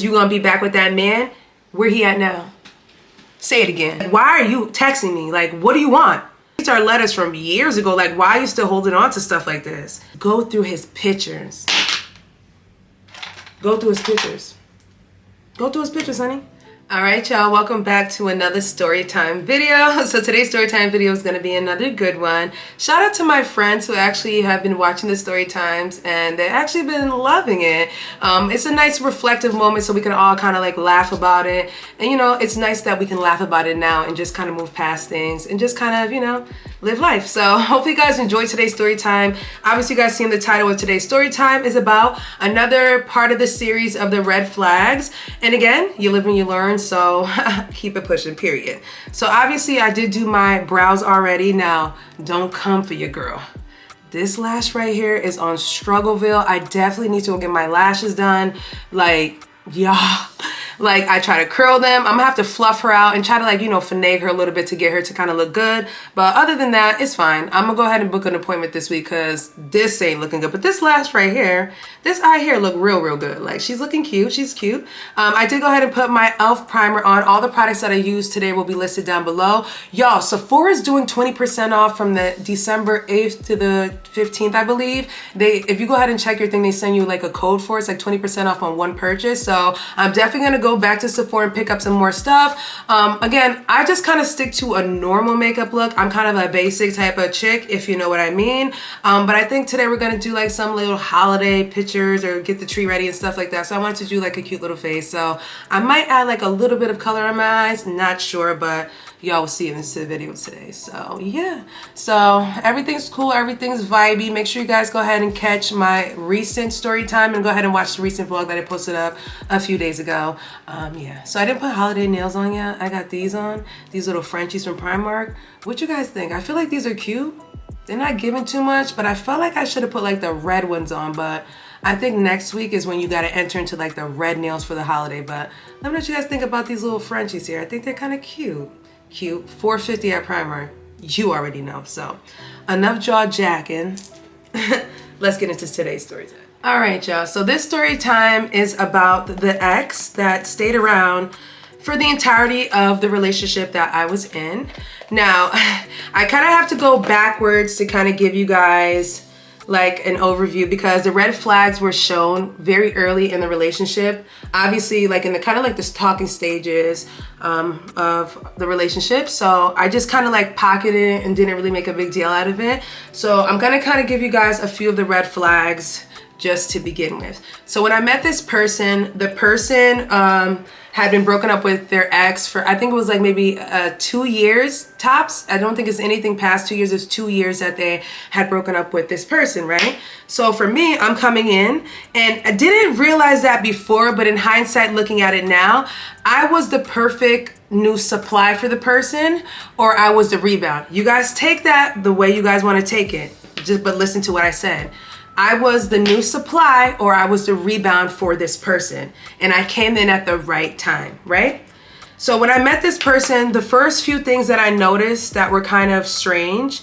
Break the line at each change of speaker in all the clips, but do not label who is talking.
You gonna be back with that man? Where he at now? Say it again. Why are you texting me? Like, what do you want? These are letters from years ago. Like, why are you still holding on to stuff like this? Go through his pictures. Go through his pictures. Go through his pictures, honey. All right, y'all, welcome back to another story time video. So today's story time video is going to be another good one. Shout out to my friends who actually have been watching the story times and they've actually been loving it. It's a nice reflective moment so we can all kind of like laugh about it. And you know, it's nice that we can laugh about it now and just kind of move past things and just kind of, you know, live life. So hopefully you guys enjoyed today's story time. Obviously you guys seen the title of today's story time is about another part of the series of the red flags. And again, you live and you learn. So keep it pushing, period. So obviously I did do my brows already. Now don't come for your girl. This lash right here is on Struggleville. I definitely need to go get my lashes done. Like, y'all, like I try to curl them. I'm gonna have to fluff her out and try to, like, you know, finagle her a little bit to get her to kind of look good. But other than that, it's fine. I'm gonna go ahead and book an appointment this week because this ain't looking good. But this lash right here, this eye here look real good. Like, she's looking cute. She's cute. I did go ahead and put my e.l.f. primer on. All the products that I use today will be listed down below. Y'all, Sephora is doing 20% off from the December 8th to the 15th, I believe. If you go ahead and check your thing, they send you like a code for it. It's like 20% off on one purchase. So I'm definitely gonna go back to Sephora and pick up some more stuff. Again, I just kind of stick to a normal makeup look. I'm kind of a basic type of chick, if you know what I mean. But I think today we're gonna do like some little holiday pictures or get the tree ready and stuff like that. So I wanted to do like a cute little face. So I might add like a little bit of color on my eyes, not sure, but y'all will see in this video today. So yeah, so everything's cool, everything's vibey. Make sure you guys go ahead and catch my recent story time and go ahead and watch the recent vlog that I posted up a few days ago. Yeah, so I didn't put holiday nails on yet. I got these on, these little Frenchies from Primark. What you guys think? I feel like these are cute. They're not giving too much, but I felt like I should have put like the red ones on, but I think next week is when you got to enter into like the red nails for the holiday. But let me know what you guys think about these little Frenchies here. I think they're kind of cute. Cute. $4.50 at Primark. You already know. So enough jaw jacking. Let's get into today's story time. All right, y'all. So this story time is about the ex that stayed around for the entirety of the relationship that I was in. Now, I kind of have to go backwards to kind of give you guys like an overview because the red flags were shown very early in the relationship. Obviously, like in the kind of like this talking stages of the relationship. So I just kind of like pocketed it and didn't really make a big deal out of it. So I'm gonna kind of give you guys a few of the red flags just to begin with. So when I met this person, the person had been broken up with their ex for, I think it was like maybe 2 years tops. I don't think it's anything past 2 years. It's 2 years that they had broken up with this person, right? So for me, I'm coming in and I didn't realize that before, but in hindsight, looking at it now, I was the perfect new supply for the person, or I was the rebound. You guys take that the way you guys want to take it, but listen to what I said. I was the new supply or I was the rebound for this person. And I came in at the right time, right? So when I met this person, the first few things that I noticed that were kind of strange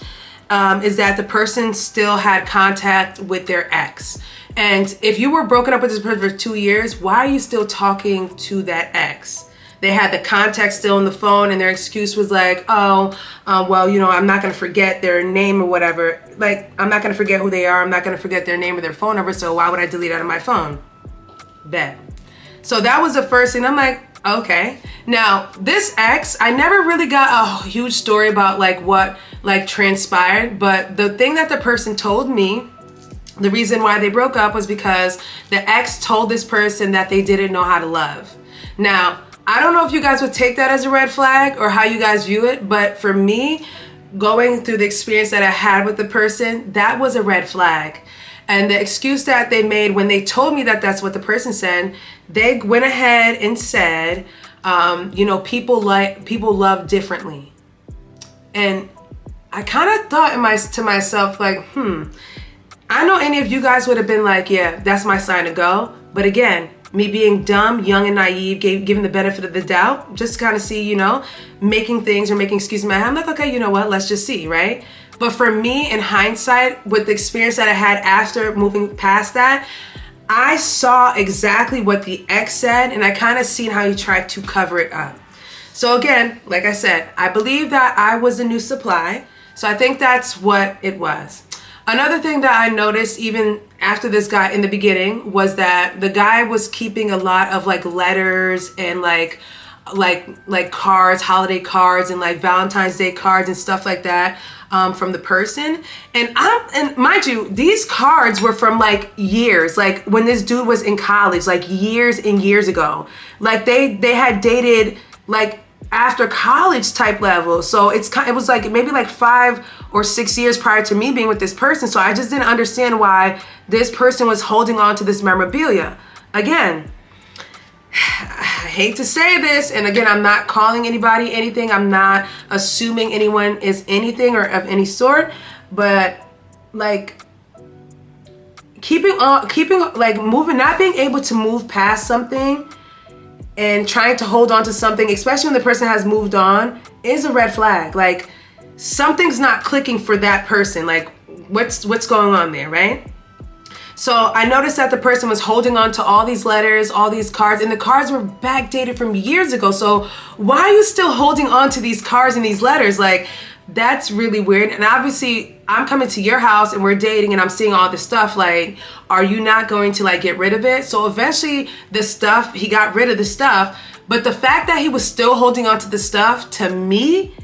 is that the person still had contact with their ex. And if you were broken up with this person for 2 years, why are you still talking to that ex? They had the contact still on the phone and their excuse was like, oh, well, you know, I'm not going to forget their name or whatever. Like, I'm not going to forget who they are. I'm not going to forget their name or their phone number. So why would I delete it out of my phone? Bet. So that was the first thing. I'm like, okay. Now, this ex, I never really got a huge story about like what like transpired. But the thing that the person told me, the reason why they broke up was because the ex told this person that they didn't know how to love. Now, I don't know if you guys would take that as a red flag or how you guys view it, but for me, going through the experience that I had with the person, that was a red flag. And the excuse that they made when they told me that that's what the person said, they went ahead and said, you know, people love differently. And I kind of thought to myself like, I know any of you guys would have been like, yeah, that's my sign to go. But again, me being dumb, young and naive, given the benefit of the doubt, just kind of see, you know, making things or making excuses in my head. I'm like, okay, you know what? Let's just see, right? But for me, in hindsight, with the experience that I had after moving past that, I saw exactly what the ex said, and I kind of seen how he tried to cover it up. So again, like I said, I believe that I was the new supply. So I think that's what it was. Another thing that I noticed even after this guy in the beginning was that the guy was keeping a lot of like letters and like cards, holiday cards, and like Valentine's Day cards and stuff like that from the person. And mind you, these cards were from like years, like when this dude was in college, like years and years ago. Like they had dated like after college type level. So it was like maybe like 5 or 6 years prior to me being with this person. So I just didn't understand why this person was holding on to this memorabilia. Again, I hate to say this, and again, I'm not calling anybody anything. I'm not assuming anyone is anything or of any sort, but like keeping like moving, not being able to move past something and trying to hold on to something, especially when the person has moved on, is a red flag. Like something's not clicking for that person. Like what's going on there, right? So I noticed that the person was holding on to all these letters, all these cards, and the cards were backdated from years ago. So why are you still holding on to these cards and these letters? Like, that's really weird. And obviously I'm coming to your house and we're dating and I'm seeing all this stuff. Like, are you not going to like get rid of it? So eventually he got rid of the stuff, but the fact that he was still holding on to the stuff, to me,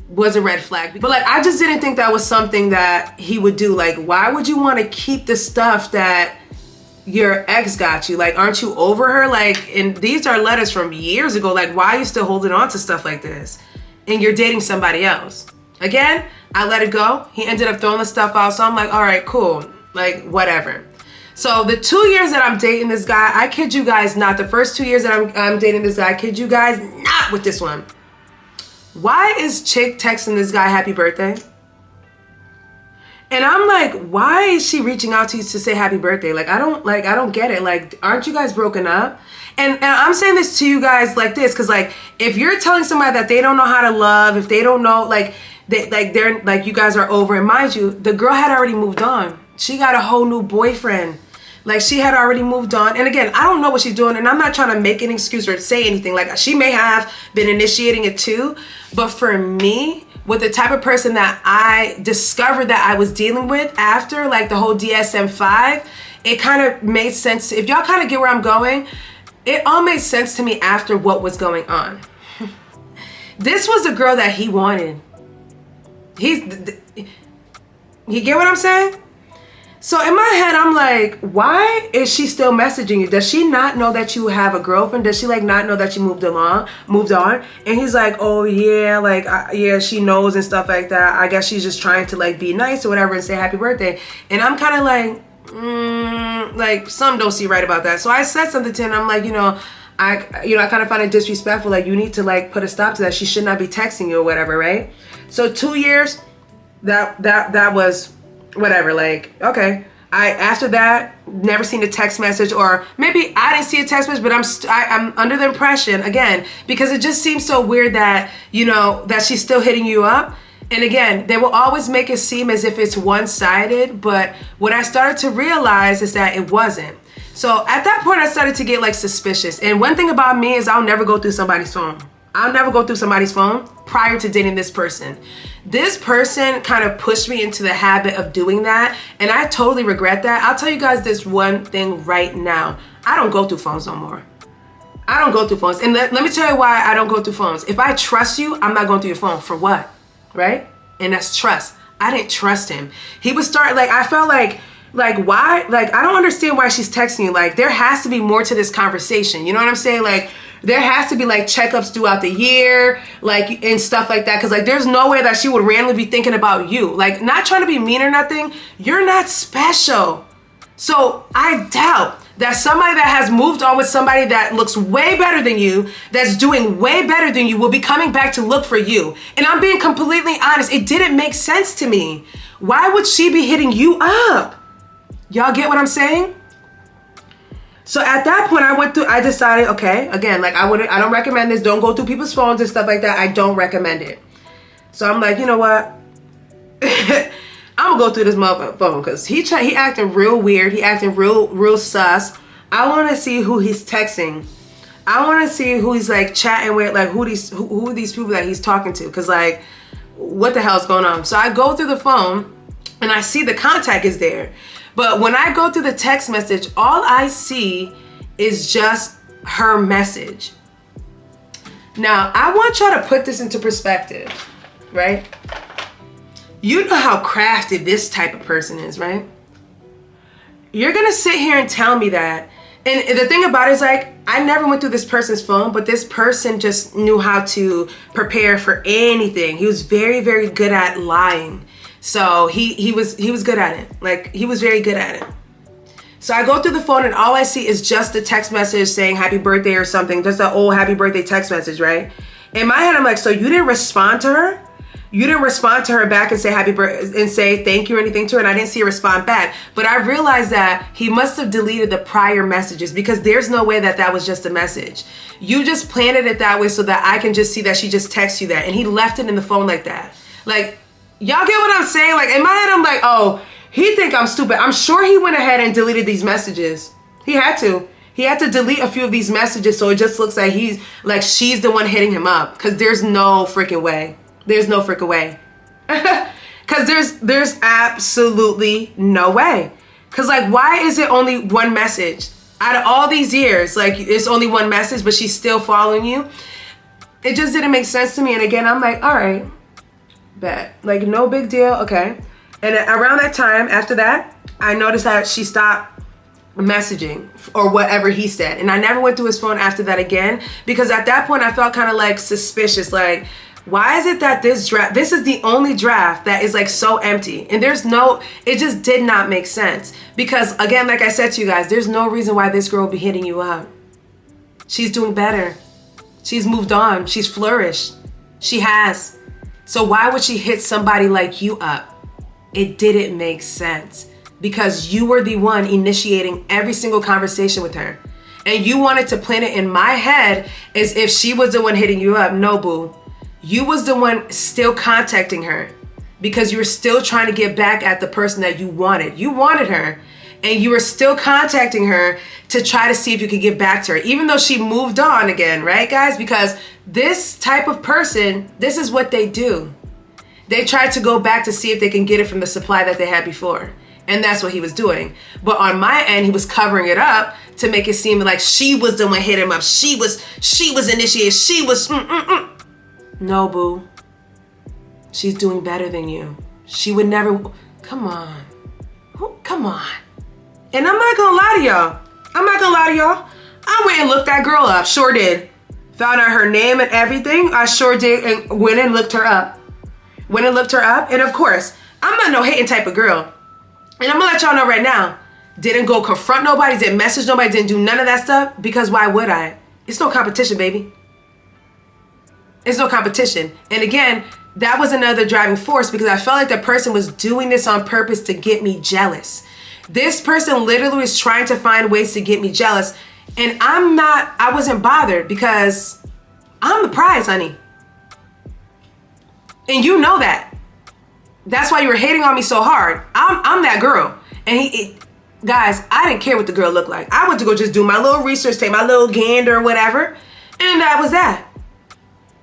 was a red flag. But like, I just didn't think that was something that he would do. Like, why would you want to keep the stuff that your ex got you? Like, aren't you over her? Like, and these are letters from years ago. Like, why are you still holding on to stuff like this? And you're dating somebody else. Again, I let it go. He ended up throwing the stuff out. So I'm like, all right, cool. Like, whatever. So the 2 years that I'm dating this guy, I kid you guys not, the first 2 years that I'm dating this guy, I kid you guys not with this one. Why is chick texting this guy happy birthday? And I'm like, why is she reaching out to you to say happy birthday? Like, I don't get it. Like, aren't you guys broken up? And I'm saying this to you guys like this, because like, if you're telling somebody that they don't know how to love, if they don't know, like, they're like, you guys are over, and mind you, the girl had already moved on. She got a whole new boyfriend. Like, she had already moved on. And again, I don't know what she's doing, and I'm not trying to make an excuse or say anything. Like, she may have been initiating it too. But for me, with the type of person that I discovered that I was dealing with after like the whole DSM-5, it kind of made sense. If y'all kind of get where I'm going, it all made sense to me after what was going on. This was the girl that he wanted. You get what I'm saying? So in my head, I'm like, why is she still messaging you? Does she not know that you have a girlfriend? Does she like not know that you moved on? And he's like, oh yeah, like, yeah, she knows and stuff like that. I guess she's just trying to like be nice or whatever and say happy birthday. And I'm kind of like, some don't see right about that. So I said something to him. I'm like, I kind of find it disrespectful. Like, you need to like put a stop to that. She should not be texting you or whatever, right? So 2 years, that was whatever. Like, okay. After that, never seen a text message, or maybe I didn't see a text message, but I'm under the impression, again, because it just seems so weird that, that she's still hitting you up. And again, they will always make it seem as if it's one-sided, but what I started to realize is that it wasn't. So at that point, I started to get like suspicious. And one thing about me is I'll never go through somebody's phone. I'll never go through somebody's phone prior to dating this person. This person kind of pushed me into the habit of doing that, and I totally regret that. I'll tell you guys this one thing right now. I don't go through phones no more. I don't go through phones. And let me tell you why I don't go through phones. If I trust you, I'm not going through your phone. For what? Right? And that's trust. I didn't trust him. He would start, like, I felt like why? Like, I don't understand why she's texting you. Like, there has to be more to this conversation. You know what I'm saying? Like, there has to be like checkups throughout the year, like, and stuff like that. Cause like, there's no way that she would randomly be thinking about you. Like, not trying to be mean or nothing. You're not special. So I doubt that somebody that has moved on with somebody that looks way better than you, that's doing way better than you, will be coming back to look for you. And I'm being completely honest. It didn't make sense to me. Why would she be hitting you up? Y'all get what I'm saying? So at that point, I decided, okay, again, like, I don't recommend this. Don't go through people's phones and stuff like that. I don't recommend it. So I'm like, you know what? I'm gonna go through this motherfucking phone, because he acting real weird. He acting real sus. I want to see who he's texting. I want to see who he's like chatting with, like who are these people that he's talking to, because like what the hell's going on? So I go through the phone and I see the contact is there, but when I go through the text message, all I see is just her message. Now I want y'all to put this into perspective, right? You know how crafty this type of person is, right? You're gonna sit here and tell me that. And the thing about it is, like, I never went through this person's phone, but this person just knew how to prepare for anything. He was very, very good at lying. So he was good at it. Like, he was very good at it. So I go through the phone and all I see is just a text message saying happy birthday or something. Just an old happy birthday text message, right? In my head, I'm like, so you didn't respond to her? You didn't respond to her back and say happy birthday and say thank you or anything to her, and I didn't see her respond back. But I realized that he must have deleted the prior messages, because there's no way that that was just a message. You just planted it that way so that I can just see that she just texted you that, and he left it in the phone like that. Like, y'all get what I'm saying? Like, in my head, I'm like, oh, he think I'm stupid. I'm sure he went ahead and deleted these messages. He had to. He had to delete a few of these messages so it just looks like she's the one hitting him up, because there's no freaking way. There's no freaking way. Because there's absolutely no way. Because, like, why is it only one message? Out of all these years, like, it's only one message, but she's still following you. It just didn't make sense to me. And again, I'm like, all right, bet. Like, no big deal, okay. And around that time, after that, I noticed that she stopped messaging or whatever he said. And I never went through his phone after that again, because at that point, I felt kind of, like, suspicious, like, why is it that this is the only draft that is like so empty? And it just did not make sense. Because again, like I said to you guys, there's no reason why this girl will be hitting you up. She's doing better. She's moved on. She's flourished. She has. So why would she hit somebody like you up? It didn't make sense, because you were the one initiating every single conversation with her. And you wanted to plant it in my head as if she was the one hitting you up. No, boo. You was the one still contacting her, because you were still trying to get back at the person that you wanted. You wanted her, and you were still contacting her to try to see if you could get back to her, even though she moved on again, right, guys? Because this type of person, this is what they do. They try to go back to see if they can get it from the supply that they had before. And that's what he was doing. But on my end, he was covering it up to make it seem like she was the one hitting him up. She was initiated. She was No, boo. She's doing better than you. She would never. Come on. Come on. And I'm not gonna lie to y'all. I went and looked that girl up. Sure did. Found out her name and everything. I sure did, and went and looked her up. And of course, I'm not no hating type of girl. And I'm gonna let y'all know right now. Didn't go confront nobody. Didn't message nobody. Didn't do none of that stuff. Because why would I? It's no competition, baby. It's no competition. And again, that was another driving force, because I felt like the person was doing this on purpose to get me jealous. This person literally was trying to find ways to get me jealous. And I wasn't bothered, because I'm the prize, honey. And you know that. That's why you were hating on me so hard. I'm that girl. And guys, I didn't care what the girl looked like. I went to go just do my little research, take my little gander or whatever. And that was that.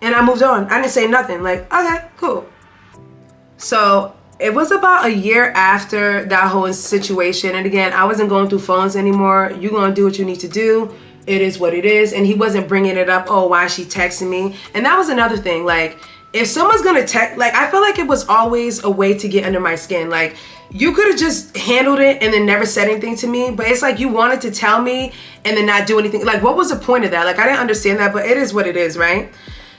And I moved on. I didn't say nothing. Like, okay, cool. So it was about a year after that whole situation. And again, I wasn't going through phones anymore. You're going to do what you need to do. It is what it is. And he wasn't bringing it up. Oh, why is she texting me? And that was another thing. Like, if someone's going to text, like, I feel like it was always a way to get under my skin. Like, you could have just handled it and then never said anything to me. But it's like you wanted to tell me and then not do anything. Like, what was the point of that? Like, I didn't understand that, but it is what it is, right?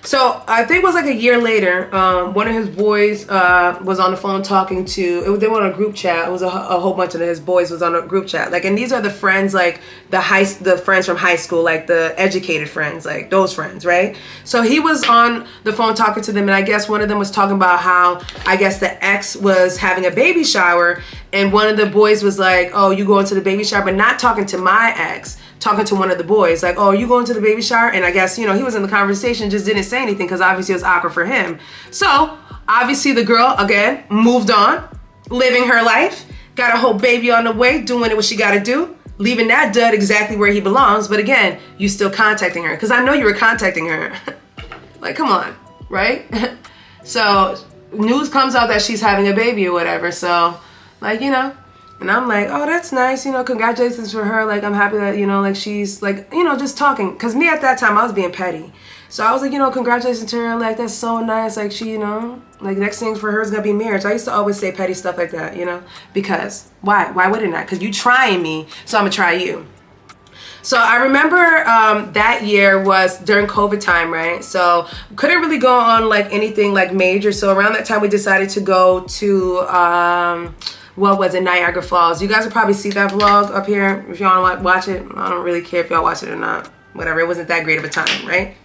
So I think it was like a year later, one of his boys was on the phone talking to, they were on a group chat. It was a whole bunch of his boys was on a group chat. Like, and these are the friends, like the friends from high school, like the educated friends, like those friends, right? So he was on the phone talking to them, and I guess one of them was talking about how, I guess the ex was having a baby shower, and one of the boys was like, oh, you going to the baby shower, but not talking to my ex, talking to one of the boys, like, oh, you going to the baby shower? And I guess, you know, he was in the conversation, just didn't say anything, because obviously it was awkward for him. So obviously the girl, again, moved on, living her life, got a whole baby on the way, doing what she got to do. leaving that dud exactly where he belongs. But again, you still contacting her because I know you were contacting her. Like, come on, right? So news comes out that she's having a baby or whatever. So, like, you know, and I'm like, oh, that's nice. You know, congratulations for her. Like, I'm happy that, you know, like she's like, you know, just talking. Because me at that time, I was being petty. So I was like, you know, congratulations to her. Like, that's so nice. Like, she, you know, like, next thing for her is going to be marriage. I used to always say petty stuff like that, you know, because why? Why wouldn't I? Because you trying me, so I'm going to try you. So I remember that year was during COVID time, right? So couldn't really go on like anything like major. So around that time, we decided to go to, what was it, Niagara Falls. You guys will probably see that vlog up here if y'all want to watch it. I don't really care if y'all watch it or not. Whatever, it wasn't that great of a time, right?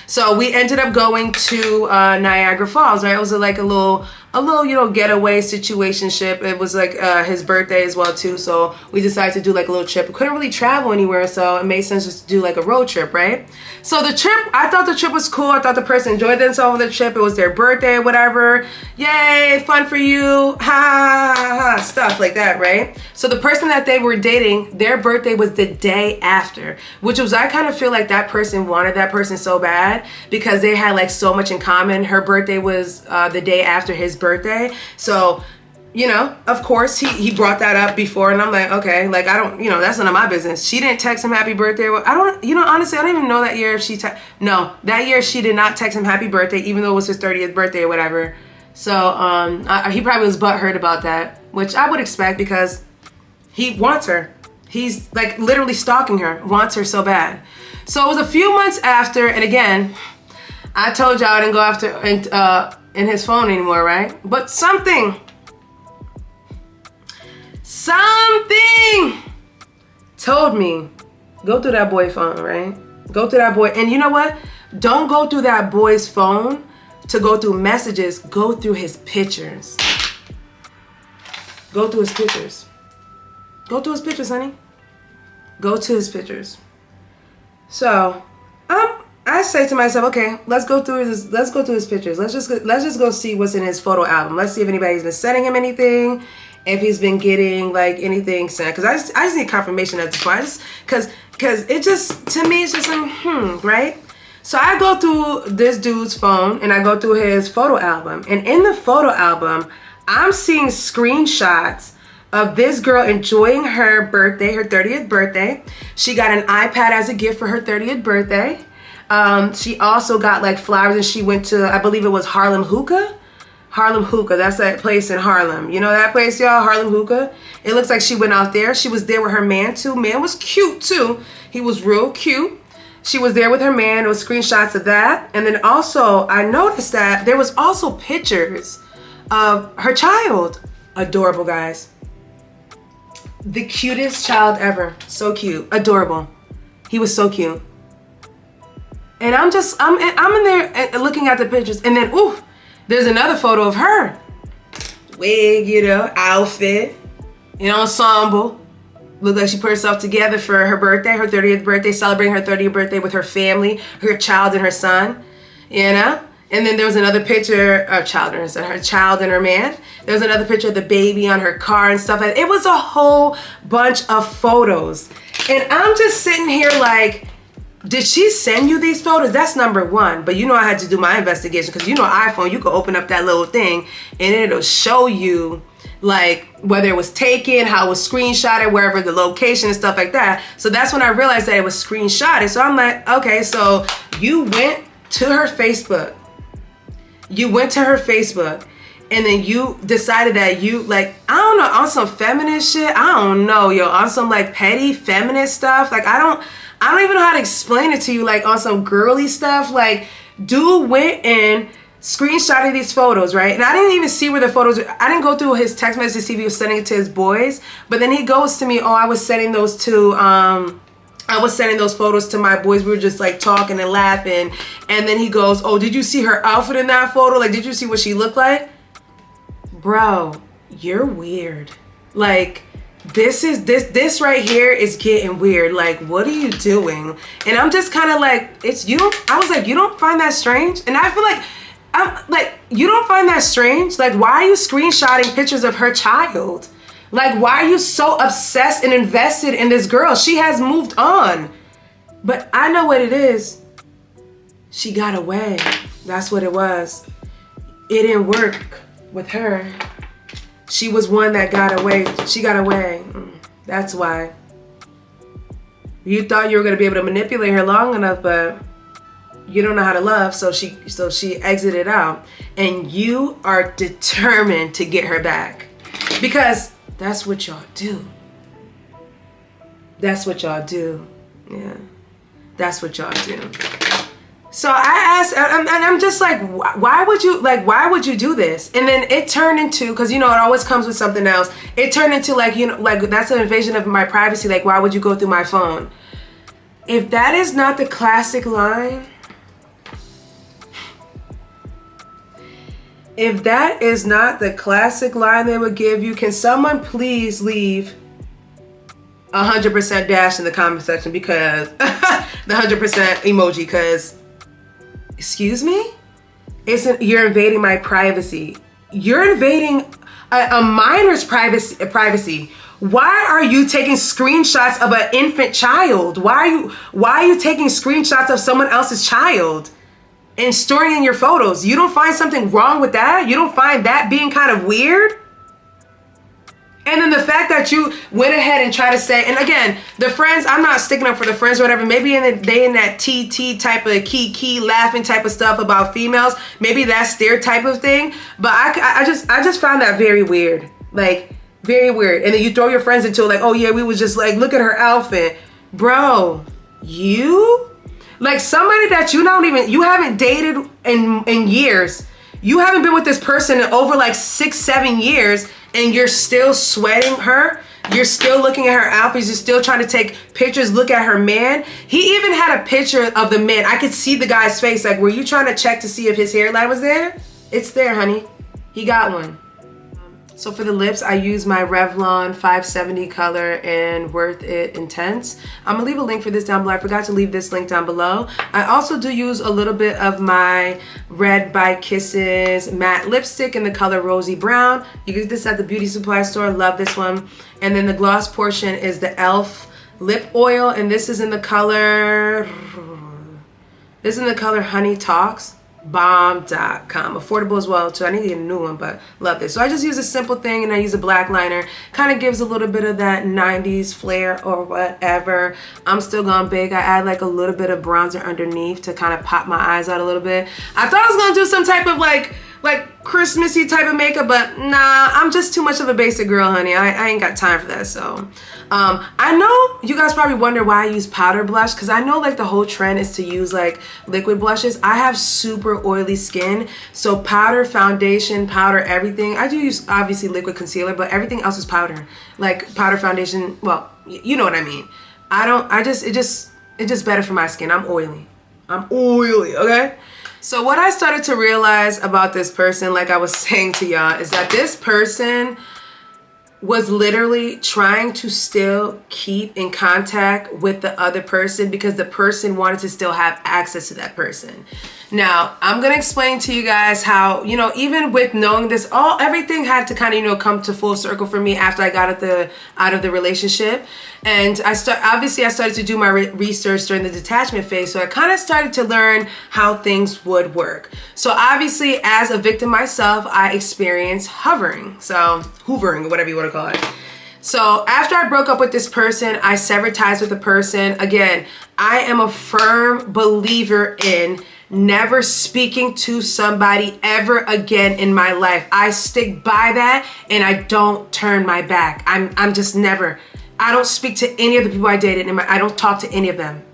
So we ended up going to Niagara Falls, right? It was like a little, you know, getaway situationship. It was like his birthday as well too. So we decided to do like a little trip. We couldn't really travel anywhere, so it made sense just to do like a road trip, right? So the trip, I thought the trip was cool. I thought the person enjoyed themselves on the trip. It was their birthday or whatever. Yay, fun for you. Ha, ha, ha, ha, stuff like that, right? So the person that they were dating, their birthday was the day after, which was, I kind of feel like that person wanted that person so bad because they had like so much in common. Her birthday was the day after his birthday. So, you know, of course he brought that up before, and I'm like, okay, like, I don't, you know, that's none of my business. She didn't text him happy birthday. I don't, you know, honestly, I don't even know that year if she no, that year she did not text him happy birthday, even though it was his 30th birthday or whatever. So he probably was butthurt about that, which I would expect because he wants her. He's like literally stalking her, wants her so bad. So it was a few months after, and again, I told y'all I didn't go after in his phone anymore, right? But something told me, go through that boy's phone, right? Go through that boy. And you know what? Don't go through that boy's phone to go through messages. Go through his pictures. Go through his pictures. Go through his pictures, honey. Go to his pictures. So, I say to myself, okay, let's go through his pictures. Let's just go see what's in his photo album. Let's see if anybody's been sending him anything, if he's been getting like anything sent. Cause I just need confirmation at this point. Cause it just, to me, it's just like, right? So I go through this dude's phone and I go through his photo album, and in the photo album, I'm seeing screenshots of this girl enjoying her birthday, her 30th birthday. She got an iPad as a gift for her 30th birthday. She also got like flowers, and she went to, I believe it was Harlem Hookah. Harlem Hookah, that's that place in Harlem. You know that place, y'all? Harlem Hookah. It looks like she went out there. She was there with her man too. Man was cute too. He was real cute. She was there with her man. It was screenshots of that. And then also, I noticed that there was also pictures of her child. Adorable, guys. The cutest child ever. So cute. Adorable. He was so cute. And I'm in there looking at the pictures, and then, ooh, there's another photo of her. Wig, you know, outfit, you know, ensemble. Looked like she put herself together for her birthday, her 30th birthday, celebrating her 30th birthday with her family, her child and her son, you know? And then there was another picture of her child and her man. There was another picture of the baby on her car and stuff like that. It was a whole bunch of photos. And I'm just sitting here like, did she send you these photos? That's number one. But you know I had to do my investigation, because you know iPhone, you can open up that little thing and it'll show you like whether it was taken, how it was screenshotted, wherever the location and stuff like that. So that's when I realized that it was screenshotted. So I'm like, okay, so you went to her Facebook. You went to her Facebook, and then you decided that you, like, I don't know, on some feminist shit. I don't know, yo, on some like petty feminist stuff. Like, I don't even know how to explain it to you, like on some girly stuff. Like, dude went and screenshotted these photos, right? And I didn't even see where the photos were. I didn't go through his text message to see if he was sending it to his boys. But then he goes to me, oh, I was sending those photos to my boys. We were just like talking and laughing. And then he goes, oh, did you see her outfit in that photo? Like, did you see what she looked like? Bro, you're weird. Like, this right here is getting weird. Like, what are you doing? And I'm just kind of like, I was like, you don't find that strange? And I feel like, I'm like, you don't find that strange? Like, why are you screenshotting pictures of her child? Like, why are you so obsessed and invested in this girl? She has moved on. But I know what it is. She got away. That's what it was. It didn't work with her. She was one that got away. She got away. That's why. You thought you were going to be able to manipulate her long enough, but you don't know how to love, so she exited out. And you are determined to get her back. Because that's what y'all do. That's what y'all do. Yeah. That's what y'all do. So I asked, and I'm just like, why would you do this? And then it turned into, because it always comes with something else. It turned into like that's an invasion of my privacy. Like, why would you go through my phone? If that is not the classic line, if that is not the classic line they would give you, can someone please leave 100% dash in the comment section, because the 100% emoji, because excuse me, you're invading my privacy. You're invading a minor's privacy. Why are you taking screenshots of an infant child? Why are you taking screenshots of someone else's child and storing in your photos? You don't find something wrong with that? You don't find that being kind of weird? And then the fact that you went ahead and tried to say, and again, the friends, I'm not sticking up for the friends or whatever. Maybe they in that TT type of key laughing type of stuff about females. Maybe that's their type of thing. But I just found that very weird. Like, very weird. And then you throw your friends into it, like, oh yeah, we was just like, look at her outfit. Bro, like somebody that you haven't dated in years. You haven't been with this person in over like 6-7 years, and you're still sweating her. You're still looking at her outfits. You're still trying to take pictures, look at her man. He even had a picture of the man. I could see the guy's face. Like, were you trying to check to see if his hairline was there? It's there, honey. He got one. So for the lips, I use my Revlon 570 color in Worth It Intense. I'm gonna leave a link for this down below. I forgot to leave this link down below. I also do use a little bit of my Red by Kisses matte lipstick in the color Rosy Brown. You get this at the beauty supply store. Love this one. And then the gloss portion is the e.l.f. lip oil, and this is in the color Honey Talks. Bomb.com. Affordable as well too. I need to get a new one, but love this. So I just use a simple thing, and I use a black liner. Kind of gives a little bit of that 90s flair or whatever. I'm still going big. I add like a little bit of bronzer underneath to kind of pop my eyes out a little bit. I thought I was gonna do some type of like Christmassy type of makeup, but nah, I'm just too much of a basic girl, honey. I ain't got time for that. So I know you guys probably wonder why I use powder blush, because I know like the whole trend is to use like liquid blushes. I have super oily skin, so powder, foundation, powder, everything. I do use obviously liquid concealer, but everything else is powder. Like powder, foundation, well, you know what I mean. It's just better for my skin. I'm oily, okay? So what I started to realize about this person, like I was saying to y'all, is that this person was literally trying to still keep in contact with the other person because the person wanted to still have access to that person. Now, I'm gonna explain to you guys how, even with knowing this, everything had to kind of, come to full circle for me after I got out of the relationship. And I started to do my research during the detachment phase. So I kind of started to learn how things would work. So obviously, as a victim myself, I experienced hoovering, or whatever you want to call it. So after I broke up with this person, I severed ties with the person. Again, I am a firm believer in never speaking to somebody ever again in my life. I stick by that, and I don't turn my back. I'm just never. I don't speak to any of the people I dated. I don't talk to any of them.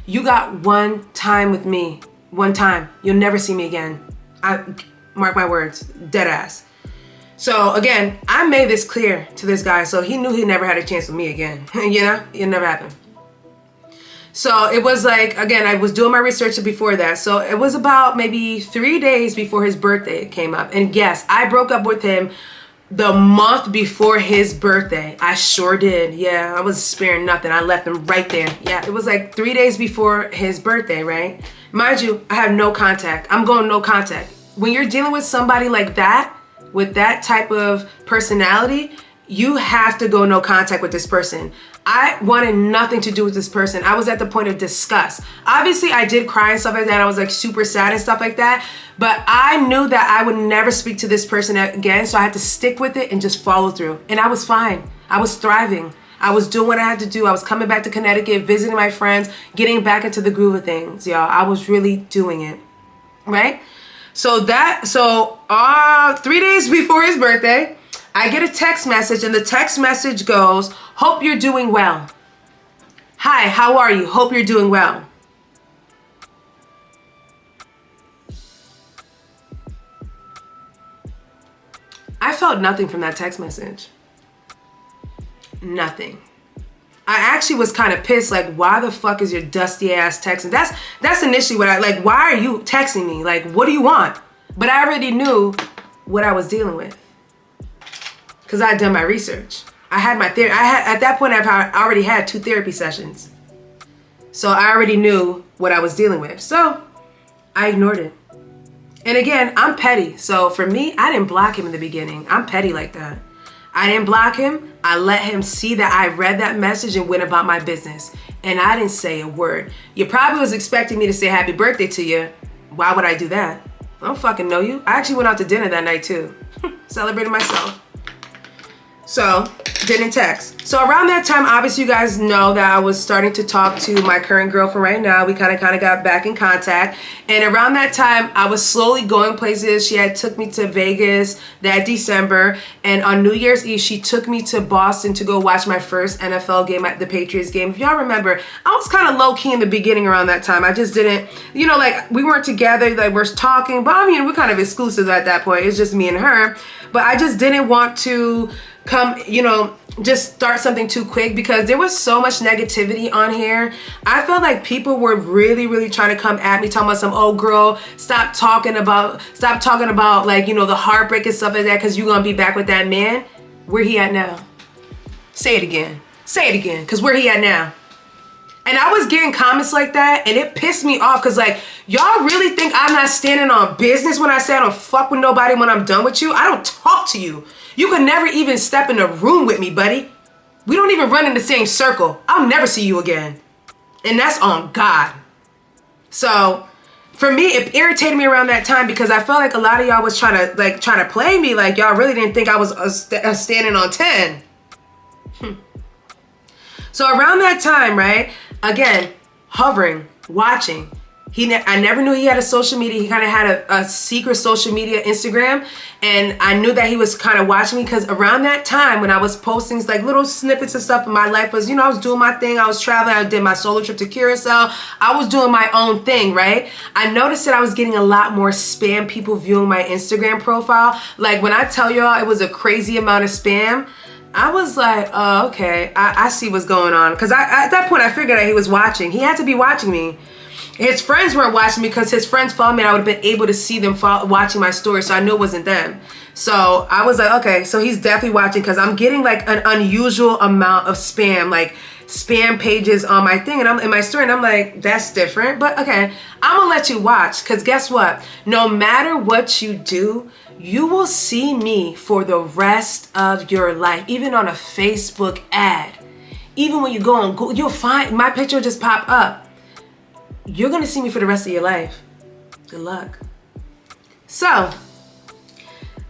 You got one time with me. One time. You'll never see me again. Mark my words. Dead ass. So again, I made this clear to this guy, so he knew he never had a chance with me again. It never happened. So it was like, again, I was doing my research before that. So it was about maybe 3 days before his birthday came up. And yes, I broke up with him the month before his birthday. I sure did. Yeah, I was sparing nothing. I left him right there. Yeah, it was like 3 days before his birthday, right? Mind you, I have no contact. I'm going no contact. When you're dealing with somebody like that, with that type of personality, you have to go no contact with this person. I wanted nothing to do with this person. I was at the point of disgust. Obviously, I did cry and stuff like that. I was like super sad and stuff like that. But I knew that I would never speak to this person again. So I had to stick with it and just follow through. And I was fine. I was thriving. I was doing what I had to do. I was coming back to Connecticut, visiting my friends, getting back into the groove of things, y'all. I was really doing it, right? So 3 days before his birthday, I get a text message, and the text message goes, "Hope you're doing well. Hi, how are you? Hope you're doing well." I felt nothing from that text message. Nothing. I actually was kind of pissed, like, why the fuck is your dusty ass texting? That's initially what I, like, why are you texting me? Like, what do you want? But I already knew what I was dealing with, because I had done my research. I had my therapy. At that point, I already had 2 therapy sessions. So I already knew what I was dealing with. So I ignored it. And again, I'm petty. So for me, I didn't block him in the beginning. I'm petty like that. I didn't block him. I let him see that I read that message and went about my business. And I didn't say a word. You probably was expecting me to say happy birthday to you. Why would I do that? I don't fucking know you. I actually went out to dinner that night too. Celebrated myself. So, didn't text. So around that time, obviously you guys know that I was starting to talk to my current girlfriend right now. We kind of got back in contact. And around that time, I was slowly going places. She had took me to Vegas that December. And on New Year's Eve, she took me to Boston to go watch my first NFL game, at the Patriots game. If y'all remember, I was kind of low key in the beginning around that time. I just didn't, you know, like we weren't together, like we're talking, but I mean, we're kind of exclusive at that point. It's just me and her. But I just didn't want to come, you know, just start something too quick, because there was so much negativity on here. I felt like people were really trying to come at me, talking about some, oh girl, stop talking about like, you know, the heartbreak and stuff like that, because you're gonna be back with that man. Where he at now? Say it again, because where he at now? And I was getting comments like that, and it pissed me off, because like, y'all really think I'm not standing on business when I say I don't fuck with nobody when I'm done with you? I don't talk to you. You could never even step in a room with me, buddy. We don't even run in the same circle. I'll never see you again. And that's on God. So for me, it irritated me around that time, because I felt like a lot of y'all was trying to play me, like y'all really didn't think I was standing on 10. So around that time, right, again, hovering, watching. I never knew he had a social media. He kind of had a secret social media Instagram. And I knew that he was kind of watching me, because around that time when I was posting like little snippets of stuff in my life was, you know, I was doing my thing. I was traveling. I did my solo trip to Curacao. I was doing my own thing, right? I noticed that I was getting a lot more spam people viewing my Instagram profile. Like when I tell y'all it was a crazy amount of spam, I was like, oh, okay. I see what's going on. Because at that point, I figured that he was watching. He had to be watching me. His friends weren't watching me, because his friends followed me and I would have been able to see them watching my story, so I knew it wasn't them. So I was like, okay, so he's definitely watching, because I'm getting like an unusual amount of spam, like spam pages on my thing, and I'm in my story, and I'm like, that's different. But okay, I'm gonna let you watch, because guess what? No matter what you do, you will see me for the rest of your life, even on a Facebook ad. Even when you go on Google, you'll find my picture will just pop up. You're gonna see me for the rest of your life. Good luck. So,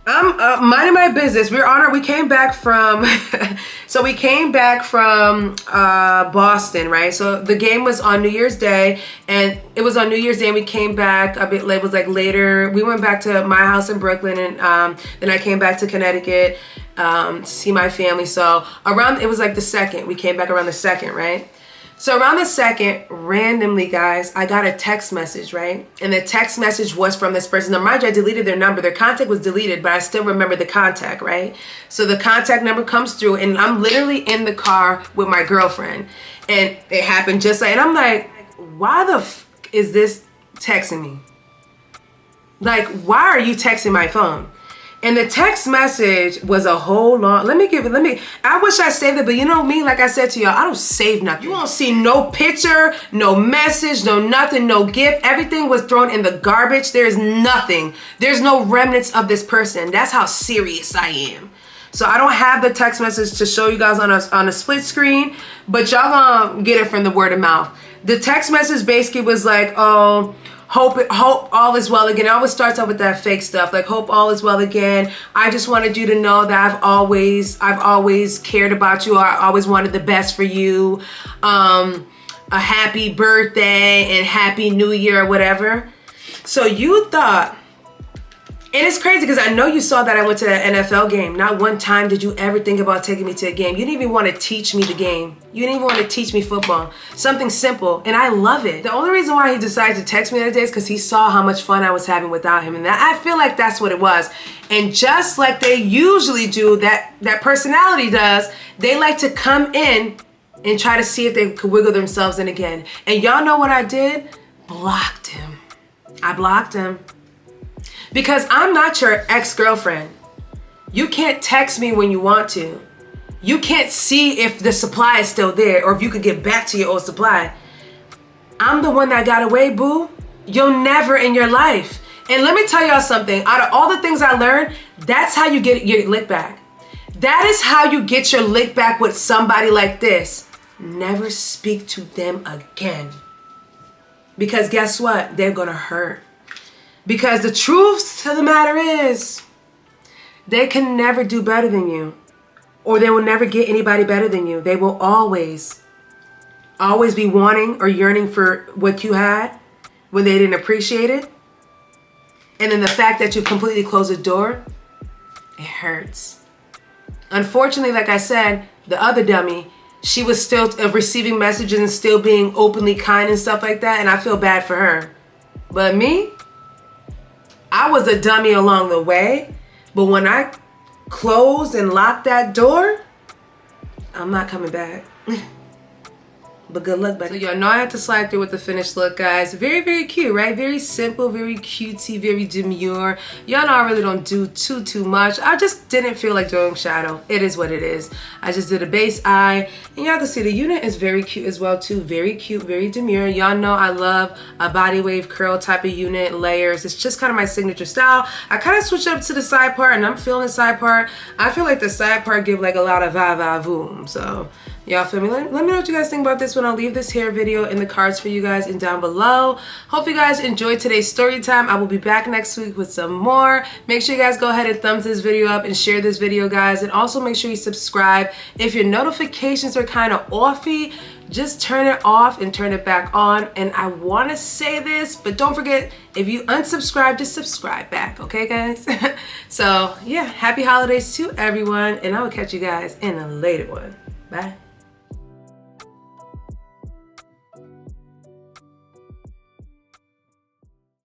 I'm minding my business. We came back from, so we came back from Boston, right? So the game was on New Year's Day, and it was on New Year's Day, and we came back a bit late. It was like later. We went back to my house in Brooklyn, and then I came back to Connecticut to see my family. So it was like the 2nd. We came back around the 2nd, right? So around the 2nd, randomly, guys, I got a text message, right? And the text message was from this person. Now, mind you, I deleted their number. Their contact was deleted, but I still remember the contact, right? So the contact number comes through, and I'm literally in the car with my girlfriend. And it happened just like, and I'm like, why the f is this texting me? Like, why are you texting my phone? And the text message was a whole long, I wish I saved it, but you know me, like I said to y'all, I don't save nothing. You won't see no picture, no message, no nothing, no gift. Everything was thrown in the garbage. There's nothing. There's no remnants of this person. That's how serious I am. So I don't have the text message to show you guys on a split screen, but y'all gonna get it from the word of mouth. The text message basically was like, oh, hope all is well again. It always starts out with that fake stuff, like hope all is well again. I just wanted you to know that I've always cared about you. I always wanted the best for you. A happy birthday and happy new year or whatever. So you thought, and it's crazy because I know you saw that I went to an NFL game. Not one time did you ever think about taking me to a game. You didn't even want to teach me the game. You didn't even want to teach me football. Something simple, and I love it. The only reason why he decided to text me that day is because he saw how much fun I was having without him. And I feel like that's what it was. And just like they usually do, that personality does, they like to come in and try to see if they could wiggle themselves in again. And y'all know what I did? Blocked him. I blocked him. Because I'm not your ex-girlfriend. You can't text me when you want to. You can't see if the supply is still there or if you could get back to your old supply. I'm the one that got away, boo. You'll never in your life. And let me tell y'all something. Out of all the things I learned, that's how you get your lick back. That is how you get your lick back with somebody like this. Never speak to them again. Because guess what? They're gonna hurt. Because the truth to the matter is, they can never do better than you. Or they will never get anybody better than you. They will always be wanting or yearning for what you had when they didn't appreciate it. And then the fact that you completely closed the door, it hurts. Unfortunately, like I said, the other dummy, she was still receiving messages and still being openly kind and stuff like that. And I feel bad for her. But me, I was a dummy along the way, but when I closed and locked that door, I'm not coming back. But good luck, buddy. So y'all know I had to slide through with the finished look, guys. Very, very cute, right? Very simple, very cutesy, very demure. Y'all know I really don't do too much. I just didn't feel like doing shadow. It is what it is. I just did a base eye. And y'all can see the unit is very cute as well, too. Very cute, very demure. Y'all know I love a body wave curl type of unit, layers. It's just kind of my signature style. I kind of switched up to the side part, and I'm feeling the side part. I feel like the side part give like a lot of va-va-voom. So y'all feel me? Let me know what you guys think about this one. I'll leave this hair video in the cards for you guys and down below. Hope you guys enjoyed today's story time. I will be back next week with some more. Make sure you guys go ahead and thumbs this video up and share this video, guys. And also make sure you subscribe. If your notifications are kind of offy, just turn it off and turn it back on. And I want to say this, but don't forget, if you unsubscribe, just subscribe back, okay, guys? So yeah, happy holidays to everyone, and I will catch you guys in a later one. Bye.